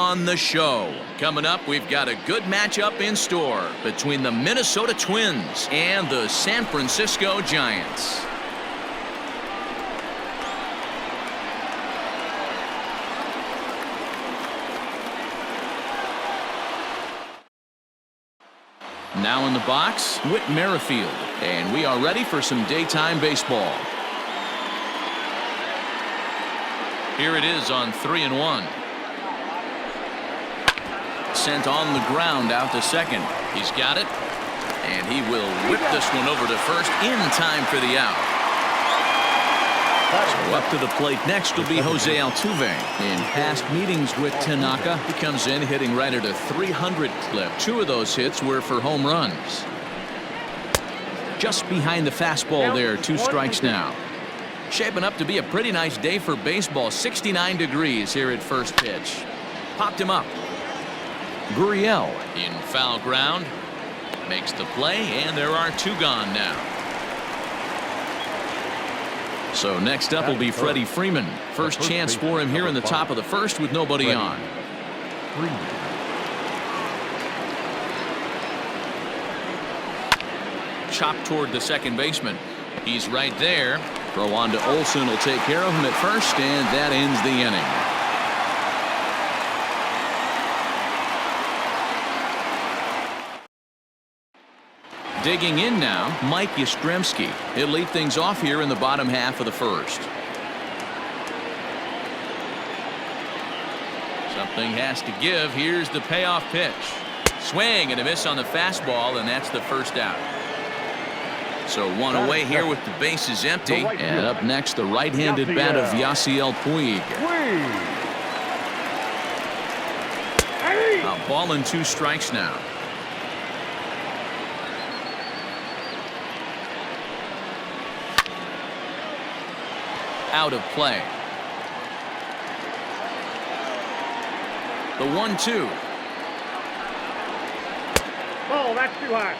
on the show. Coming up, we've got a good matchup in store between the Minnesota Twins and the San Francisco Giants. Now in the box, Whit Merrifield, and we are ready for some daytime baseball. Here it is on 3-1. Sent on the ground out to second. He's got it, and he will whip this one over to first in time for the out. So up to the plate next will be Jose Altuve. In past meetings with Tanaka, he comes in hitting right at a 300 clip. 2 of those hits were for home runs. Just behind the fastball there, 2 strikes now. Shaping up to be a pretty nice day for baseball. 69 degrees here at first pitch. Popped him up. Gurriel in foul ground. Makes the play, and there are 2 gone now. So next up will be Freddie Freeman. First chance for him here in the top of the first with nobody on. Chopped toward the second baseman. He's right there. Throw on to Olsen will take care of him at first, and that ends the inning. Digging in now, Mike Yastrzemski. He'll lead things off here in the bottom half of the first. Something has to give. Here's the payoff pitch. Swing and a miss on the fastball, and that's the first out. So 1 away here with the bases empty. And up next, the right-handed bat of Yasiel Puig. A ball and 2 strikes now. Out of play. The 1-2. Oh, that's too high.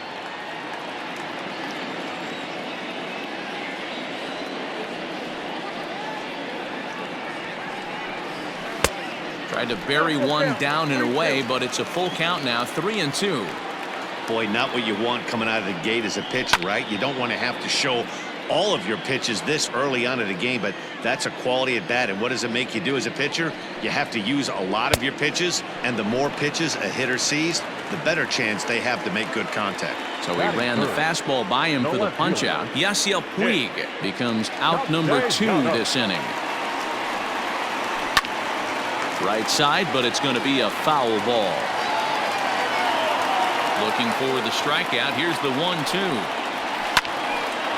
Tried to bury one down and away, but it's a full count now. 3-2. Boy, not what you want coming out of the gate as a pitcher, right? You don't want to have to show all of your pitches this early on in the game, but that's a quality at bat. And what does it make you do as a pitcher? You have to use a lot of your pitches, and the more pitches a hitter sees, the better chance they have to make good contact. So he ran the fastball by him for the punch out. Yasiel Puig becomes out number 2 this inning. Right side, but it's going to be a foul ball. Looking for the strikeout. Here's the 1-2.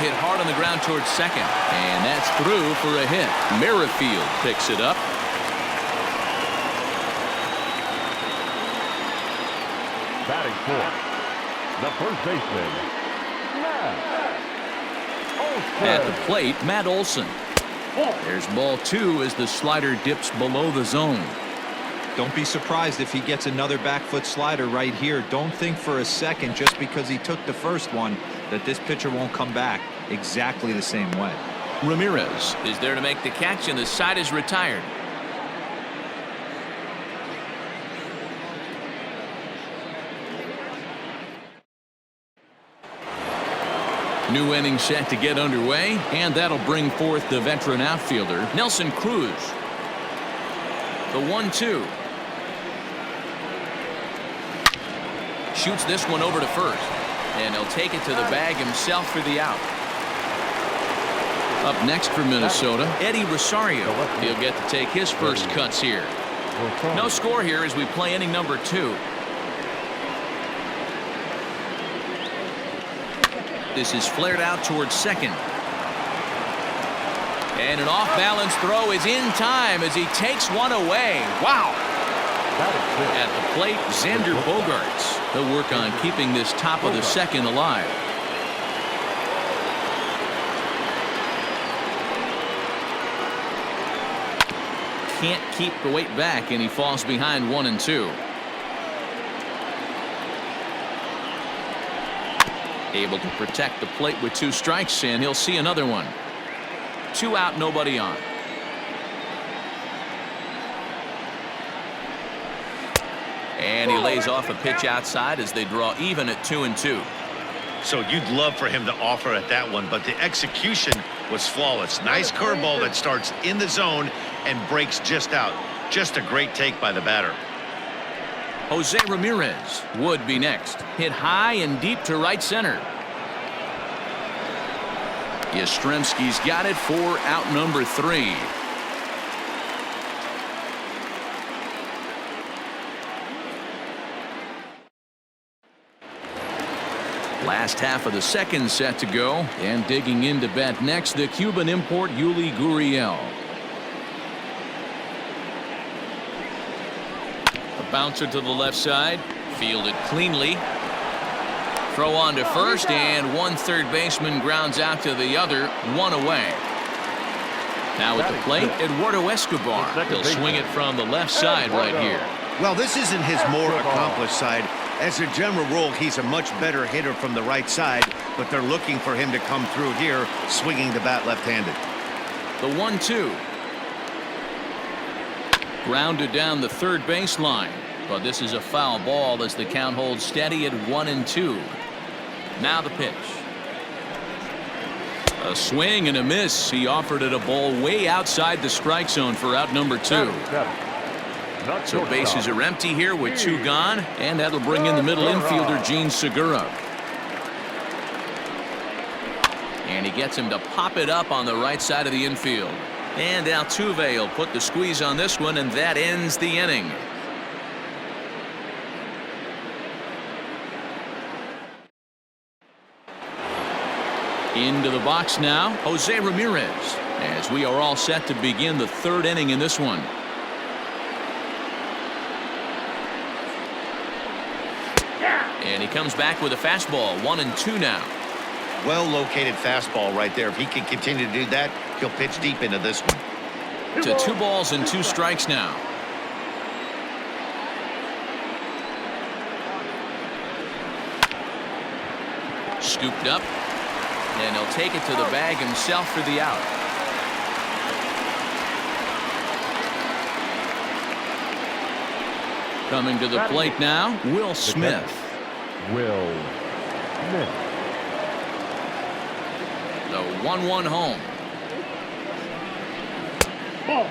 Hit hard on the ground towards second, and that's through for a hit. Merrifield picks it up. Batting fourth, the first baseman, At the plate, Matt Olson. There's ball 2 as the slider dips below the zone. Don't be surprised if he gets another back foot slider right here. Don't think for a second, just because he took the first one, that this pitcher won't come back exactly the same way. Ramirez is there to make the catch, and the side is retired. New inning set to get underway, and that'll bring forth the veteran outfielder, Nelson Cruz. The 1-2. Shoots this one over to first, and he'll take it to the bag himself for the out. Up next for Minnesota, Eddie Rosario. He'll get to take his first cuts here. No score here as we play inning number 2. This is flared out towards second. And an off-balance throw is in time as he takes one away. Wow. At the plate, Xander Bogaerts. He'll work on keeping this top of the second alive. Can't keep the weight back, and he falls behind 1-2. Able to protect the plate with 2 strikes, and he'll see another one. 2 out, nobody on. And he lays off a pitch outside as they draw even at 2-2. So you'd love for him to offer at that one, but the execution was flawless. Nice curveball that starts in the zone and breaks just out. Just a great take by the batter. Jose Ramirez would be next. Hit high and deep to right center. Yastrzemski's got it for out number 3. Last half of the second set to go, and digging in to bat next, the Cuban import Yuli Gurriel. A bouncer to the left side, fielded cleanly. Throw on to first, and one third baseman grounds out to the other, 1 away. Now at the plate, Eduardo Escobar. He'll swing it from the left side right here. Well, this isn't his more accomplished side. As a general rule, he's a much better hitter from the right side, but they're looking for him to come through here, swinging the bat left-handed. The 1-2. Grounded down the third baseline, but this is a foul ball as the count holds steady at 1-2. Now the pitch. A swing and a miss. He offered it a ball way outside the strike zone for out number 2. So bases are empty here with 2 gone, and that'll bring in the middle infielder Gene Segura. And he gets him to pop it up on the right side of the infield. And Altuve will put the squeeze on this one, and that ends the inning. Into the box now, Jose Ramirez, as we are all set to begin the 3rd inning in this one. And he comes back with a fastball, 1-2 now. Well-located fastball right there. If he can continue to do that, he'll pitch deep into this one. To 2 balls and 2 strikes now. Scooped up, and he'll take it to the bag himself for the out. Coming to the plate now, Will Smith. Will Smith. The 1-1 home. Ball.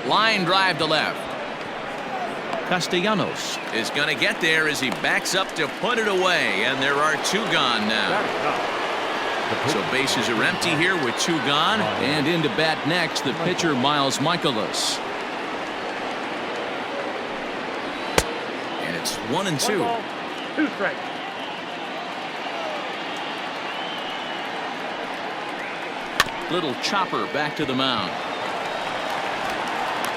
Line drive to left. Castellanos is going to get there as he backs up to put it away, and there are 2 gone now. So bases are empty here with 2 gone, and into bat next, the pitcher Miles Mikolas. And it's 1-2. 2 strikes. Little chopper back to the mound.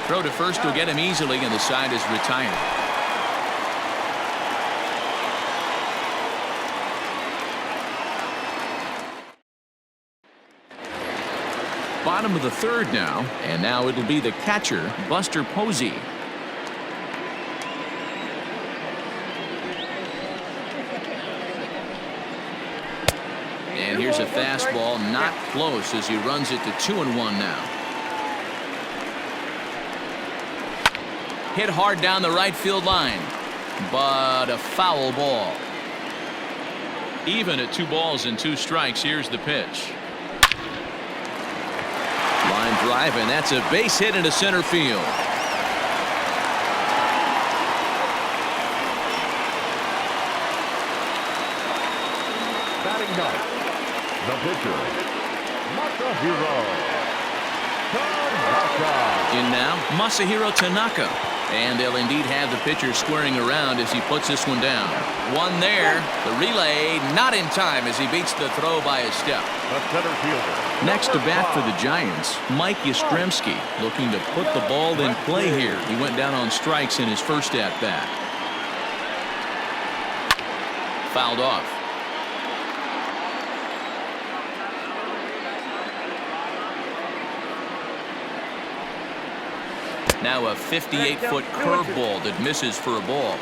Throw to first will get him easily, and the side is retired. Bottom of the 3rd now, and now it'll be the catcher, Buster Posey. And here's a fastball, not close, as he runs it to 2-1 now. Hit hard down the right field line, but a foul ball. Even at 2 balls and 2 strikes, here's the pitch. Line drive, and that's a base hit into center field. Batting ninth, the pitcher, Masahiro Tanaka. In now, Masahiro Tanaka. And they'll indeed have the pitcher squaring around as he puts this one down. One there. The relay not in time as he beats the throw by a step. The center fielder. Next to bat for the Giants, Mike Yastrzemski, looking to put the ball in play here. He went down on strikes in his first at-bat. Fouled off. Now a 58-foot curveball that misses for a ball.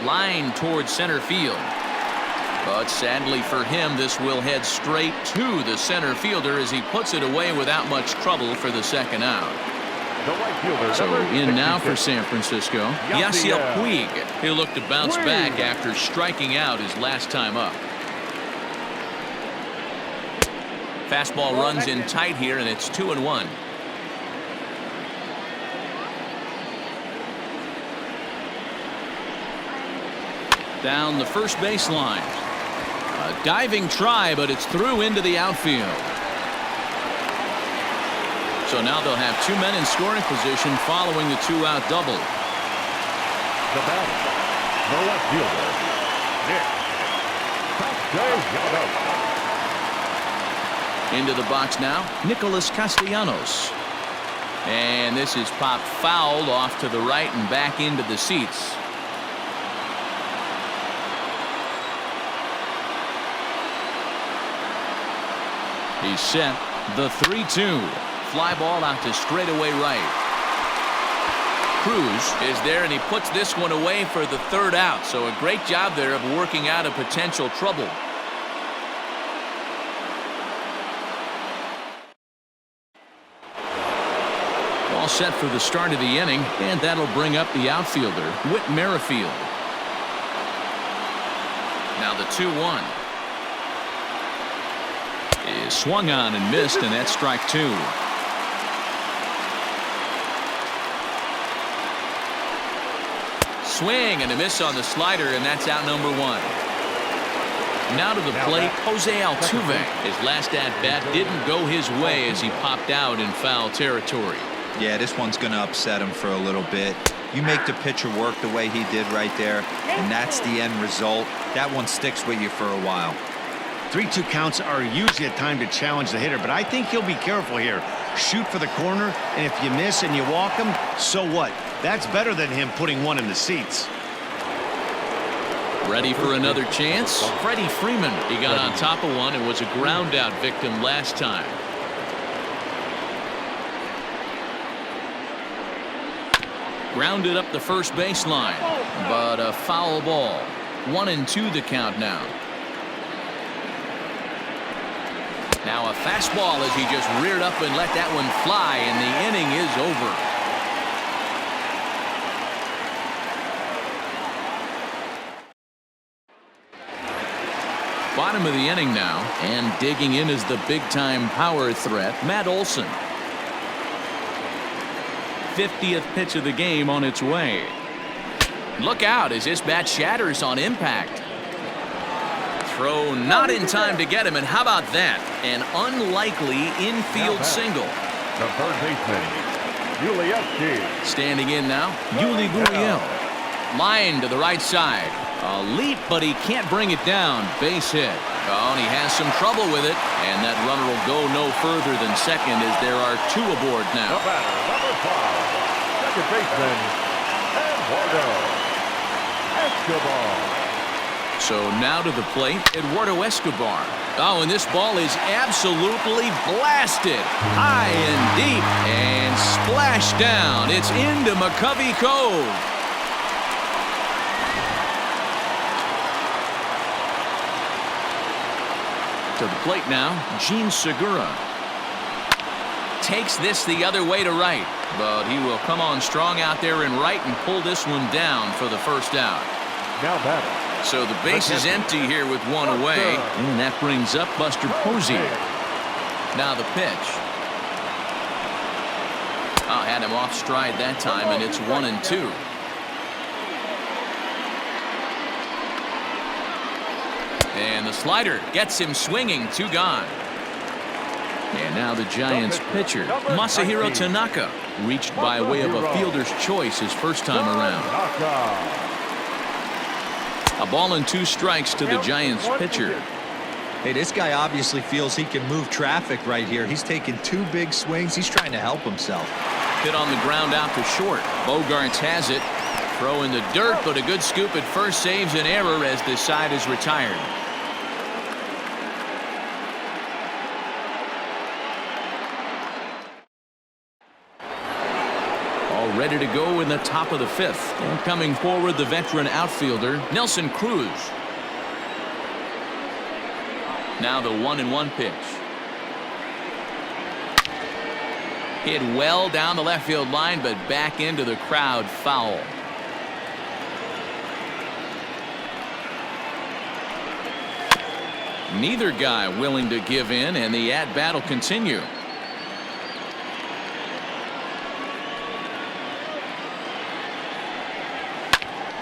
Line towards center field. But sadly for him, this will head straight to the center fielder as he puts it away without much trouble for the second out. The right fielder, So number in now 66. for San Francisco, Yasiel Yasiel Puig. He'll look to bounce back after striking out his last time up. Fastball runs in tight here, and it's 2-1. Down the first baseline. A diving try, but it's through into the outfield. So now they'll have two men in scoring position following the two-out double. The batter, the left fielder, Nick. Into the box now, Mikolas Castellanos. And this is popped fouled off to the right and back into the seats. He's set. The 3-2. Fly ball out to straightaway right. Cruz is there, and he puts this one away for the third out. So a great job there of working out a potential trouble. All set for the start of the inning, and that'll bring up the outfielder, Whit Merrifield. Now the 2-1. Is swung on and missed, and that's strike two. Swing and a miss on the slider, and that's out number one. Now to the plate, Jose Altuve. His last at-bat didn't go his way as he popped out in foul territory. Yeah, this one's going to upset him for a little bit. You make the pitcher work the way he did right there, and that's the end result. That one sticks with you for a while. 3-2 counts are usually a time to challenge the hitter, but I think he'll be careful here. Shoot for the corner, and if you miss and you walk him, so what? That's better than him putting one in the seats. Ready for another chance? Freddie Freeman. He got on top of one and was a ground out victim last time. Grounded up the first baseline, but a foul ball. 1-2 the count now. Now a fastball as he just reared up and let that one fly, and the inning is over. Bottom of the inning now, and digging in is the big-time power threat, Matt Olson. 50th pitch of the game on its way. Look out as this bat shatters on impact. Throw not in time to get him, and how about that? An unlikely infield single. The third baseman, Yuli. Standing in now, Yuli Gurriel. Line to the right side. A leap, but he can't bring it down. Base hit. Oh, and he has some trouble with it, and that runner will go no further than second as there are two aboard now. The batter, number 5, second baseman, Eduardo Escobar. So now to the plate, Eduardo Escobar. Oh, and this ball is absolutely blasted. High and deep, and splashed down. It's into McCovey Cove. To the plate now, Gene Segura. Takes this the other way to right, but he will come on strong out there in right and pull this one down for the first out. Now batter. So the base is empty here with one away, and that brings up Buster Posey. Now the pitch. Oh, had him off stride that time, and it's 1-2. And the slider gets him swinging. 2 gone. And now the Giants pitcher, Masahiro Tanaka, reached by way of a fielder's choice his first time around. A ball and 2 strikes to the Giants pitcher. Hey, this guy obviously feels he can move traffic right here. He's taking 2 big swings. He's trying to help himself. Hit on the ground out to short. Bogarts has it. Throw in the dirt, but a good scoop at first saves an error as this side is retired. ready to go in the top of the 5th. And coming forward, the veteran outfielder, Nelson Cruz. Now the 1-1 pitch. Hit well down the left field line, but back into the crowd, foul. Neither guy willing to give in, and the at-bat will continue.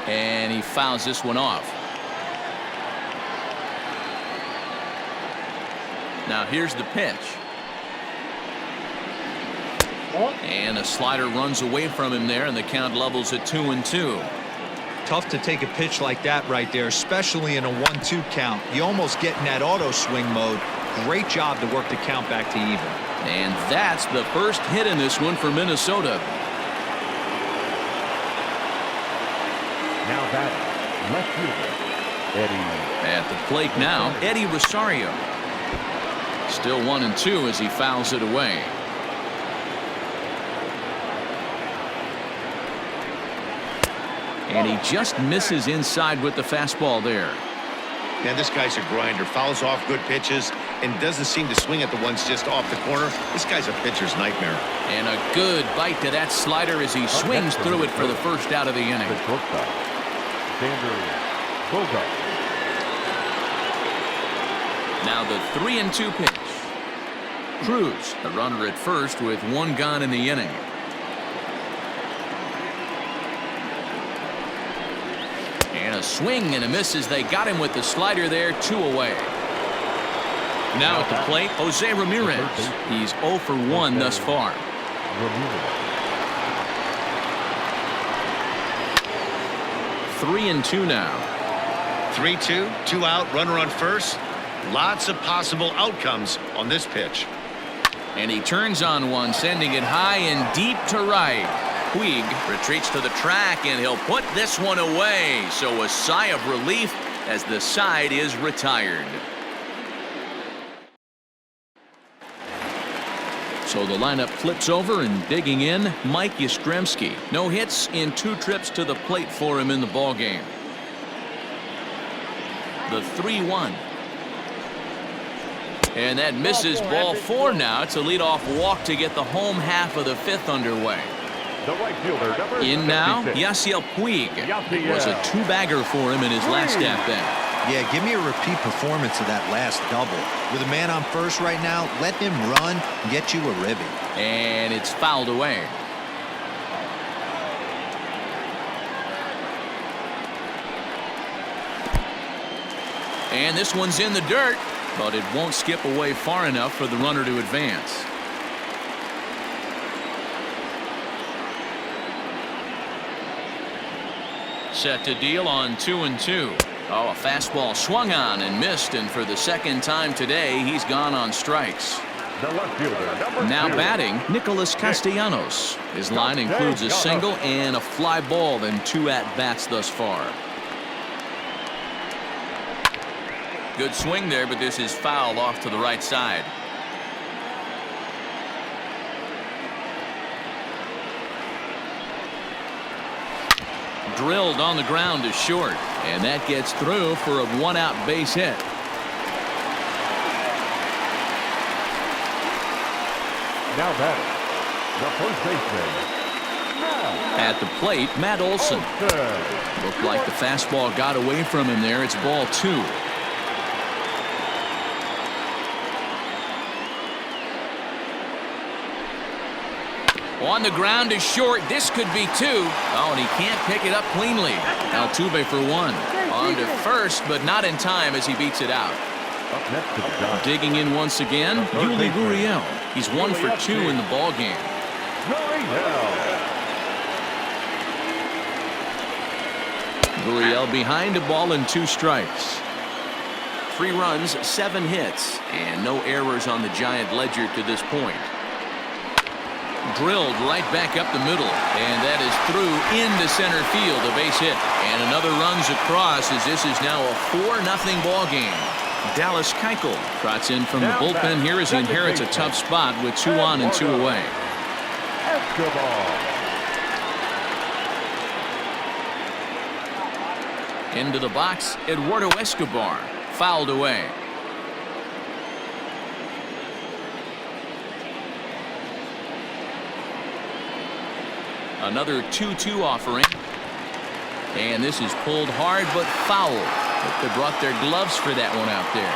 And he fouls this one off. Now here's the pitch. And a slider runs away from him there, and the count levels at 2-2. Tough to take a pitch like that right there, especially in a 1-2 count. You almost get in that auto swing mode. Great job to work the count back to even. And that's the first hit in this one for Minnesota. Now batting, left fielder, Eddie. At the plate now, Eddie Rosario. Still 1-2 as he fouls it away. And he just misses inside with the fastball there. Man, this guy's a grinder. Fouls off good pitches and doesn't seem to swing at the ones just off the corner. This guy's a pitcher's nightmare. And a good bite to that slider as he swings through it for the first out of the inning. The shortstop, Now the 3-2 pitch. Cruz, the runner at first with one gone in the inning. And a swing and a miss as they got him with the slider there, 2 away. Now at the plate, Jose Ramirez. He's 0 for 1 thus far. 3-2 now. 3-2, 2 out, runner on first. Lots of possible outcomes on this pitch. And he turns on one, sending it high and deep to right. Puig retreats to the track, and he'll put this one away. So a sigh of relief as the side is retired. So the lineup flips over, and digging in, Mike Yastrzemski. No hits in 2 trips to the plate for him in the ballgame. The 3-1. And that misses ball 4 now. It's a leadoff walk to get the home half of the 5th underway. The right fielder, number In now, 76. Yasiel Puig. It was a 2-bagger for him in his last at-bat. Yeah, give me a repeat performance of that last double. With a man on first right now, let him run and get you a ribby. And it's fouled away. And this one's in the dirt, but it won't skip away far enough for the runner to advance. Set to deal on 2-2. Oh, a fastball swung on and missed, and for the second time today, he's gone on strikes. The left fielder, number Now 2. batting, Mikolas Castellanos. His line includes a single and a fly ball in 2 at-bats thus far. Good swing there, but this is fouled off to the right side. Drilled on the ground to short, and that gets through for a 1-out base hit. Now batting, the first baseman. At the plate, Matt Olson. Looked like the fastball got away from him there. It's ball 2. On the ground to short. This could be 2. Oh, and he can't pick it up cleanly. Altuve for 1. On to first, but not in time as he beats it out. Up next to the dot. Digging in once again, Yuli Gurriel. He's 1 for 2 in the ball game. Gurriel behind a ball and 2 strikes. 3 runs, 7 hits, and no errors on the Giant ledger to this point. Drilled right back up the middle, and that is through into center field, a base hit. And another runs across as this is now a 4-0 ball game. Dallas Keuchel trots in from the bullpen here as he inherits a tough spot with 2 on and 2 away. Into the box, Eduardo Escobar. Fouled away. Another 2-2 offering. And this is pulled hard but foul. They brought their gloves for that one out there.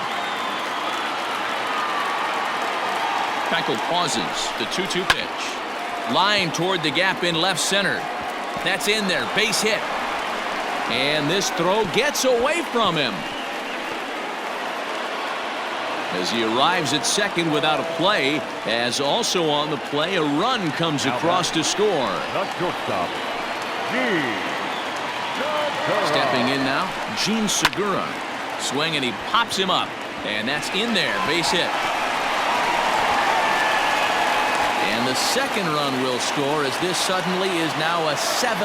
Keuchel pauses. The 2-2 pitch. Line toward the gap in left center. That's in there. Base hit. And this throw gets away from him. As he arrives at second without a play, as also on the play, a run comes across to score. Not shortstop. Stepping in now, Gene Segura. Swing and he pops him up. And that's in there. Base hit. And the second run will score as this suddenly is now a 7-0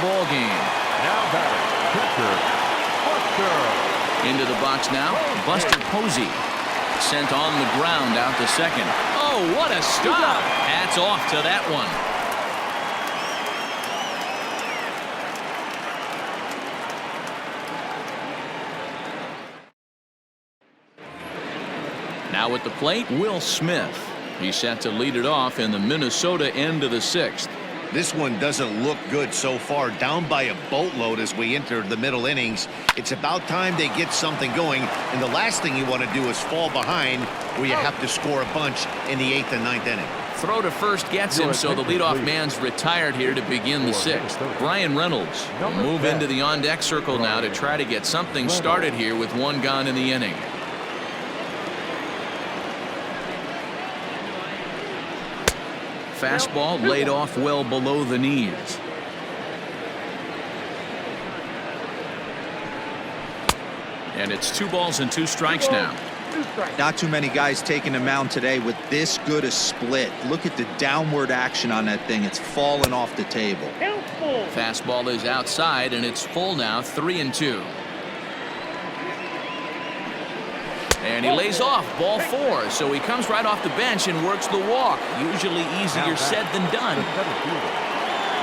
ball game. Now batting, pitcher, Buster. Into the box now, Buster Posey. Sent on the ground out to second. Oh, what a stop. Hats off to that one. Now at the plate, Will Smith. He's set to lead it off in the Minnesota end of the 6th. This one doesn't look good so far. Down by a boatload as we enter the middle innings. It's about time they get something going. And the last thing you want to do is fall behind where you have to score a bunch in the 8th and 9th inning. Throw to first gets him, so the leadoff man's retired here to begin the 6th. Brian Reynolds will move into the on-deck circle now to try to get something started here with one gone in the inning. Fastball laid off well below the knees. And it's 2 balls and 2 strikes now. Not too many guys taking the mound today with this good a split. Look at the downward action on that thing. It's fallen off the table. Fastball is outside and it's full now, 3-2. And he lays off, ball 4, so he comes right off the bench and works the walk. Usually easier said than done.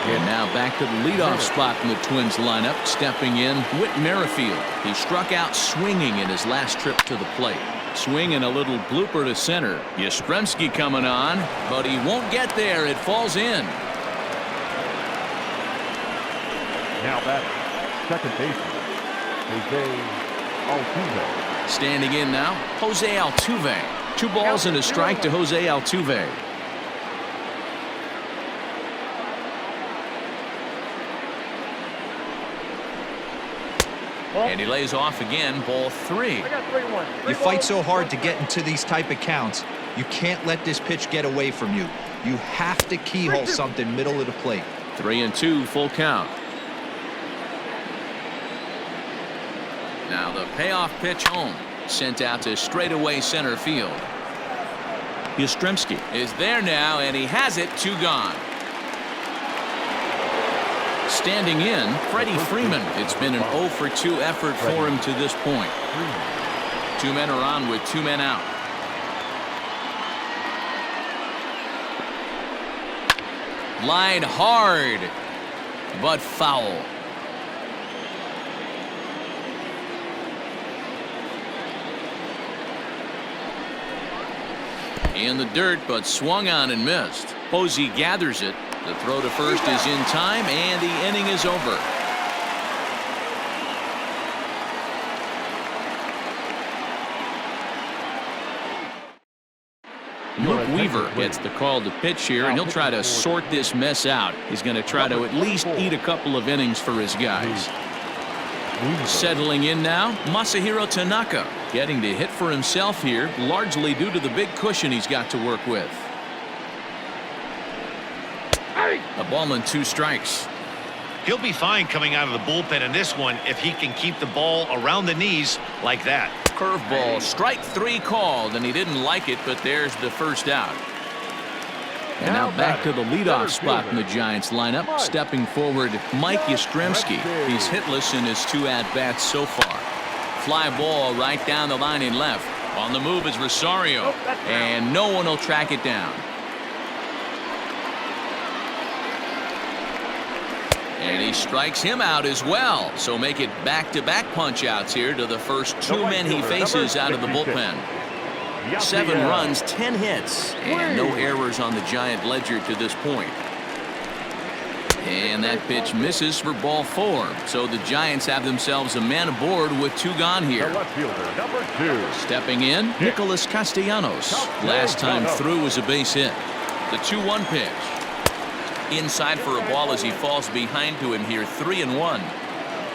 And now back to the leadoff spot in the Twins lineup. Stepping in, Whit Merrifield. He struck out swinging in his last trip to the plate. Swing and a little blooper to center. Yastrzemski coming on, but he won't get there. It falls in. Now batting, second baseman, Jose Altuve. Standing in now, Jose Altuve. 2 balls and a strike to Jose Altuve. And he lays off again, ball 3. You fight so hard to get into these type of counts. You can't let this pitch get away from you. You have to keyhole something middle of the plate. 3-2, full count. Now the payoff pitch home. Sent out to straightaway center field. Yastrzemski is there now, and he has it. 2 gone. Standing in, Freddie Freeman. It's been an 0 for 2 effort for him to this point. 2 men are on with 2 men out. Line hard, but foul. In the dirt, but swung on and missed. Posey gathers it. The throw to first is in time, and the inning is over. Luke Weaver gets the call to pitch here, and he'll try to sort this mess out. He's going to try to at least eat a couple of innings for his guys. Settling in now, Masahiro Tanaka getting to hit for himself here, largely due to the big cushion he's got to work with. A ball and 2 strikes. He'll be fine coming out of the bullpen in this one if he can keep the ball around the knees like that. Curveball, strike 3 called, and he didn't like it, but there's the first out. And now back to the leadoff spot in the Giants lineup. Stepping forward, Mike Yastrzemski. He's hitless in his 2 at-bats so far. Fly ball right down the line in left. On the move is Rosario, and no one will track it down. And he strikes him out as well. So make it back-to-back punch-outs here to the first two men he faces out of the bullpen. 7 runs, 10 hits, and no errors on the Giant ledger to this point. And that pitch misses for ball 4. So the Giants have themselves a man aboard with 2 gone here. The left fielder, number 2. Stepping in, Mikolas Castellanos. Last time through was a base hit. The 2-1 pitch. Inside for a ball as he falls behind to him here, 3-1.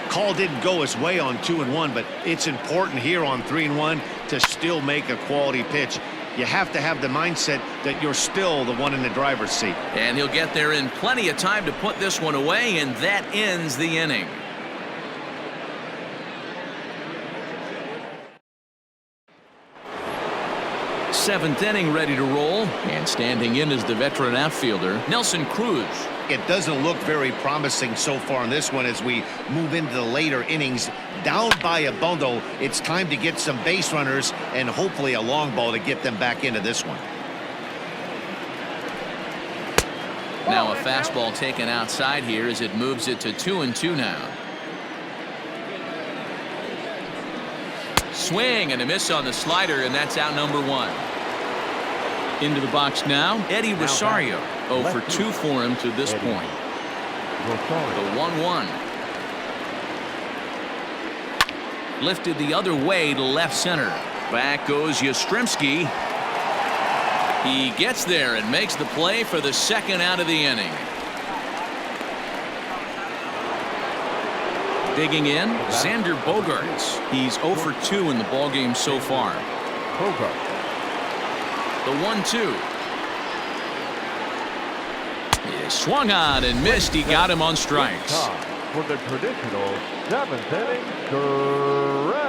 Call didn't go his way on 2-1, but it's important here on 3-1 to still make a quality pitch. You have to have the mindset that you're still the one in the driver's seat. And he'll get there in plenty of time to put this one away, and that ends the inning. Seventh inning ready to roll, and standing in is the veteran outfielder, Nelson Cruz. It doesn't look very promising so far in this one as we move into the later innings. Down by a bundle, it's time to get some base runners and hopefully a long ball to get them back into this one. Now a fastball taken outside here as it moves it to 2-2 now. Swing and a miss on the slider, and that's out number 1. Into the box now, Eddie Rosario. 0 for 2 for him to this point. The 1-1. Lifted the other way to left center. Back goes Yastrzemski. He gets there and makes the play for the second out of the inning. Digging in, Xander Bogaerts. He's 0 for 2 in the ballgame so far. Bogart. The 1-2. He swung on and missed. He got him on strikes. For the traditional 7th inning stretch.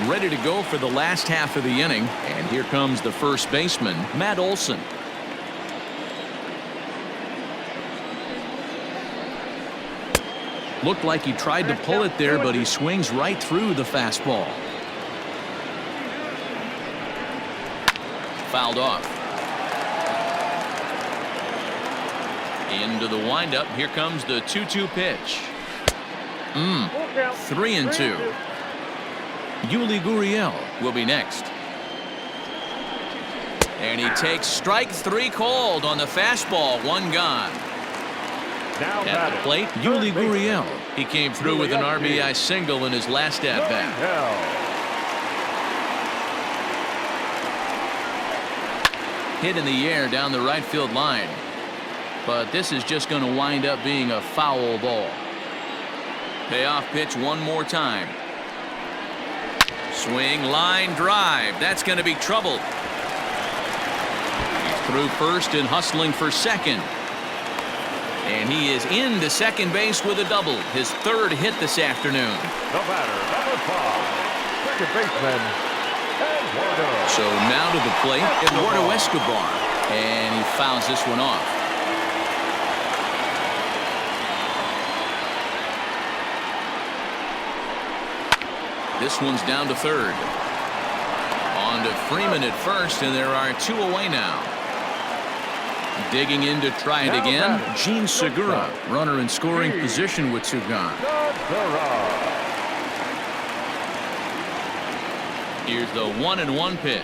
Ready to go for the last half of the inning, and here comes the first baseman, Matt Olson. Looked like he tried to pull it there, but he swings right through the fastball. Fouled off. Into the windup. Here comes the 2-2 pitch. 3-2. Yuli Gurriel will be next. And he takes strike 3 called on the fastball. 1 gone. At the plate, Yuli Gurriel. He came through with an RBI single in his last at-bat. Hit in the air down the right field line. But this is just going to wind up being a foul ball. Payoff pitch one more time. Swing, line, drive. That's going to be trouble. He's through first and hustling for second. And he is into second base with a double. His 3rd hit this afternoon. The batter, number 5, second baseman, Eduardo. So now to the plate, Eduardo Escobar. And he fouls this one off. This one's down to 3rd. On to Freeman at first, and there are 2 away now. Digging in to try it again, Gene Segura, runner in scoring position with 2 gone. Here's the 1-1 pitch.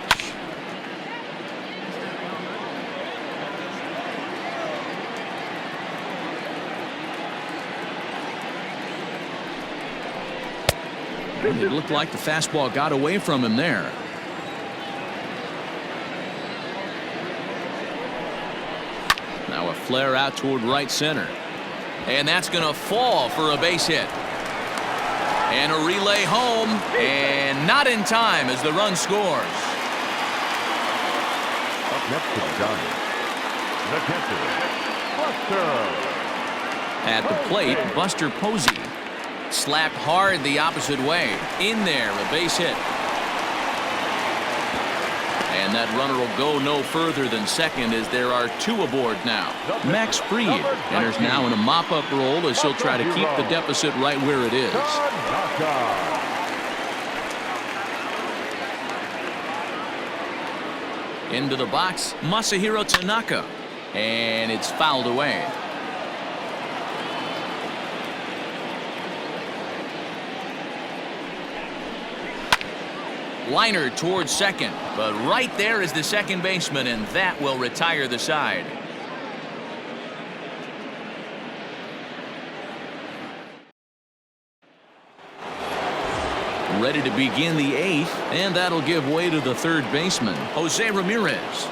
It looked like the fastball got away from him there. Now a flare out toward right center. And that's going to fall for a base hit. And a relay home. And not in time as the run scores. Up next to the Giants, the catcher, Buster. At the plate, Buster Posey. Slapped hard the opposite way. In there, a base hit. And that runner will go no further than second as there are 2 aboard now. Max Fried enters now in a mop-up role as he'll try to keep the deficit right where it is. Into the box, Masahiro Tanaka. And it's fouled away. Liner towards second, but right there is the second baseman, and that will retire the side. Ready to begin the eighth, and that'll give way to the third baseman, Jose Ramirez.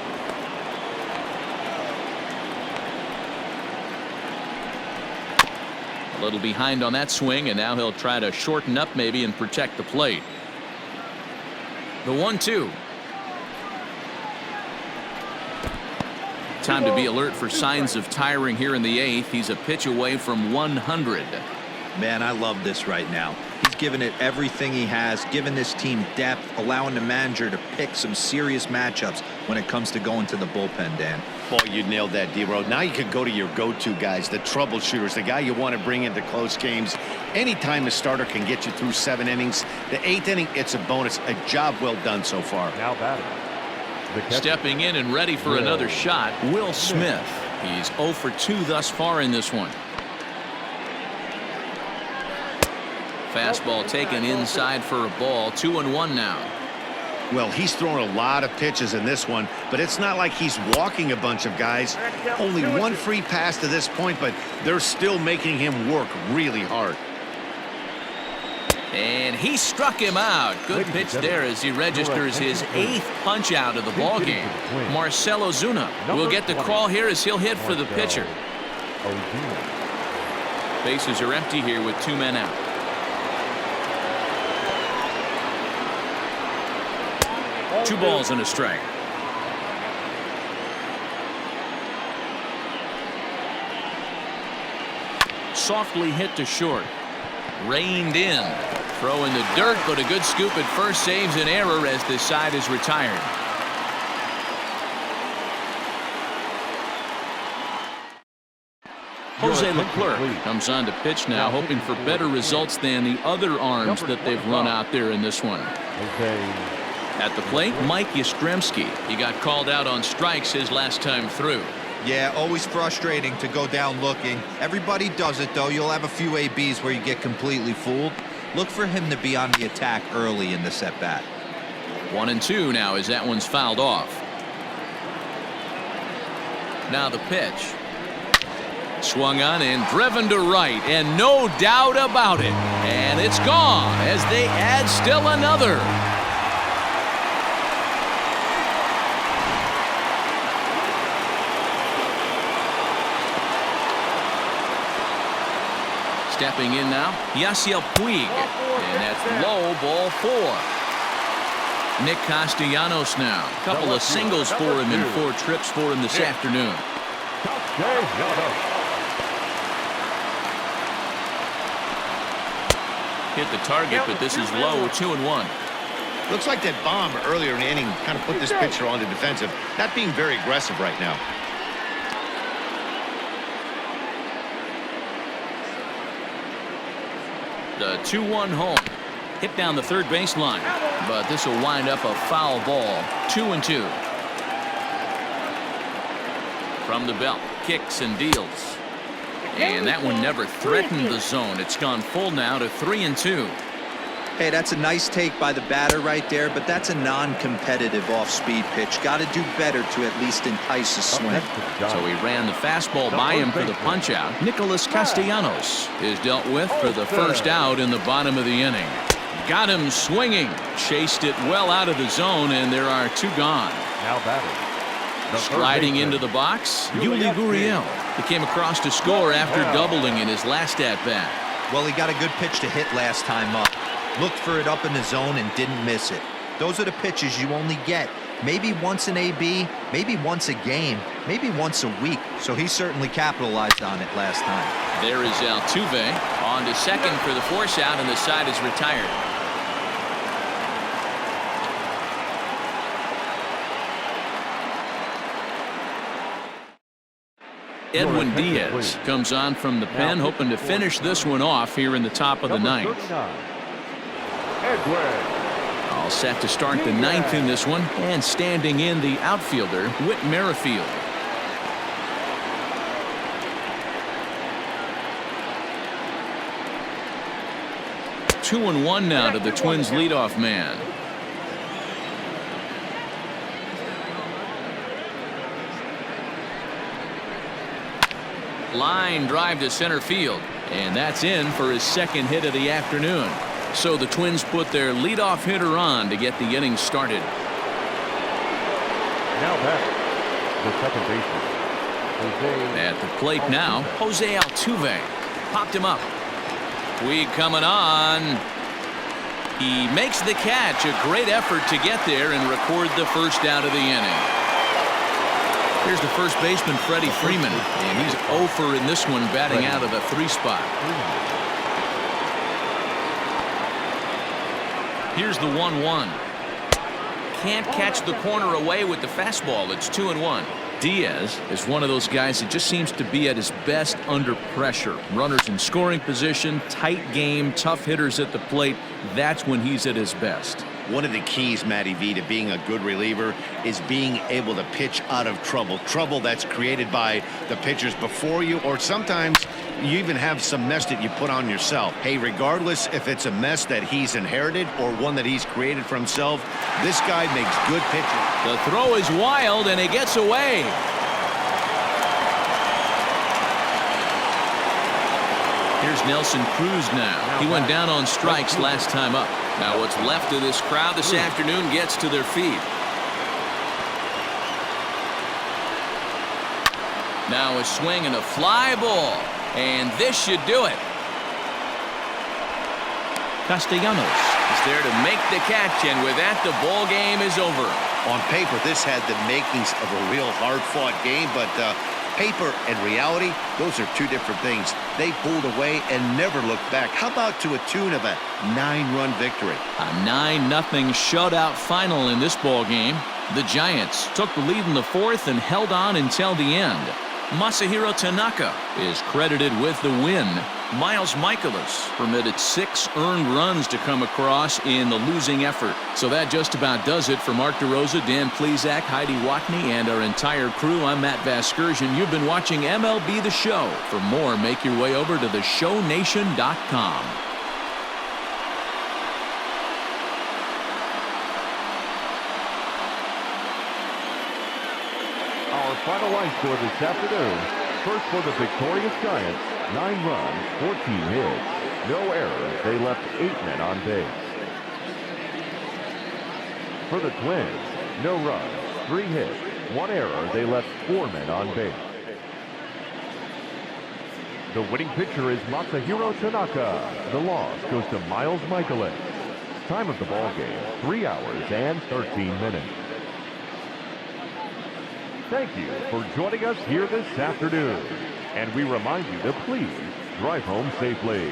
A little behind on that swing, and now he'll try to shorten up maybe and protect the plate. The 1-2. Time to be alert for signs of tiring here in the eighth. He's a pitch away from 100. Man, I love this right now. He's given it everything he has, given this team depth, allowing the manager to pick some serious matchups when it comes to going to the bullpen, Dan. Boy, you nailed that, D-Row. Now you can go to your go-to guys, the troubleshooters, the guy you want to bring into close games. Anytime a starter can get you through 7 innings, the 8th inning, it's a bonus. A job well done so far. Now batting. Stepping in and ready for another shot, Will Smith. He's 0 for 2 thus far in this one. Fastball taken inside for a ball. 2-1 now. Well, he's thrown a lot of pitches in this one, but it's not like he's walking a bunch of guys. Only one free pass to this point, but they're still making him work really hard. And he struck him out. Good pitch there as he registers his 8th punch out of the ball game. Marcell Ozuna will get the call here as he'll hit for the pitcher. Bases are empty here with 2 men out. Two balls and a strike. Softly hit to short. Reined in. Throw in the dirt, but a good scoop at first saves an error as this side is retired. Jose Leclerc comes on to pitch now, hoping for better results than the other arms that they've run out there in this one. At the plate, Mike Yastrzemski. He got called out on strikes his last time through. Yeah, always frustrating to go down looking. Everybody does it, though. You'll have a few ABs where you get completely fooled. Look for him to be on the attack early in the at-bat. 1-2 now as that one's fouled off. Now the pitch. Swung on and driven to right, and no doubt about it. And it's gone as they add still another. Stepping in now, Yasiel Puig. And that's low, ball 4. Nick Castellanos now. A couple of singles for him and 4 trips for him this afternoon. Hit the target, but this is low, 2-1. Looks like that bomb earlier in the inning kind of put this pitcher on the defensive. Not being very aggressive right now. The 2-1 home. Hit down the third baseline, but this will wind up a foul ball. 2-2. From the belt, kicks and deals. And that one never threatened the zone. It's gone full now to 3-2. Hey, that's a nice take by the batter right there, but that's a non-competitive off-speed pitch. Got to do better to at least entice a swing. So he ran the fastball by him for the punch-out. Mikolas Castellanos is dealt with for the first out in the bottom of the inning. Got him swinging. Chased it well out of the zone, and there are 2 gone. Now batting. Striding into the box, Yuli Gurriel. He came across to score after doubling in his last at-bat. Well, he got a good pitch to hit last time up. Looked for it up in the zone and didn't miss it. Those are the pitches you only get maybe once an AB, maybe once a game, maybe once a week. So he certainly capitalized on it last time. There is Altuve on to second for the force out, and the side is retired. Edwin Diaz comes on from the pen, hoping to finish this one off here in the top of the ninth. All set to start the ninth in this one, and standing in the outfielder, Whit Merrifield. Two and one now to the Twins leadoff man. Line drive to center field, and that's in for his second hit of the afternoon. So the Twins put their leadoff hitter on to get the inning started. Now back, the second baseman, Jose. At the plate now, Jose Altuve popped him up. Puig coming on. He makes the catch. A great effort to get there and record the first out of the inning. Here's the first baseman, Freddie Freeman, and he's 0 for in this one, batting out of the 3 spot. Here's the 1-1. Can't catch the corner away with the fastball. It's 2-1. Diaz is one of those guys that just seems to be at his best under pressure. Runners in scoring position, tight game, tough hitters at the plate. That's when he's at his best. One of the keys, Matty V, to being a good reliever is being able to pitch out of trouble. Trouble that's created by the pitchers before you, or sometimes you even have some mess that you put on yourself. Hey, regardless if it's a mess that he's inherited or one that he's created for himself, this guy makes good pitching. The throw is wild, and it gets away. Here's Nelson Cruz now. He went down on strikes last time up. Now what's left of this crowd this afternoon gets to their feet. Now a swing and a fly ball. And this should do it. Castellanos is there to make the catch, and with that, the ball game is over. On paper, this had the makings of a real hard-fought game, but paper and reality, those are two different things. They pulled away and never looked back. How about to a tune of a 9-run victory? A 9-0 shutout final in this ball game. The Giants took the lead in the 4th and held on until the end. Masahiro Tanaka is credited with the win. Miles Mikolas permitted 6 earned runs to come across in the losing effort. So that just about does it for Mark DeRosa, Dan Plesac, Heidi Watney, and our entire crew. I'm Matt Vasgersian. You've been watching MLB The Show. For more, make your way over to theshownation.com. Our final line score this afternoon. First for the victorious Giants, 9 runs, 14 hits, no errors. They left 8 men on base. For the Twins, no runs, 3 hits, 1 error. They left 4 men on base. The winning pitcher is Masahiro Tanaka. The loss goes to Miles Mikolas. Time of the ball game, 3 hours and 13 minutes. Thank you for joining us here this afternoon. And we remind you to please drive home safely.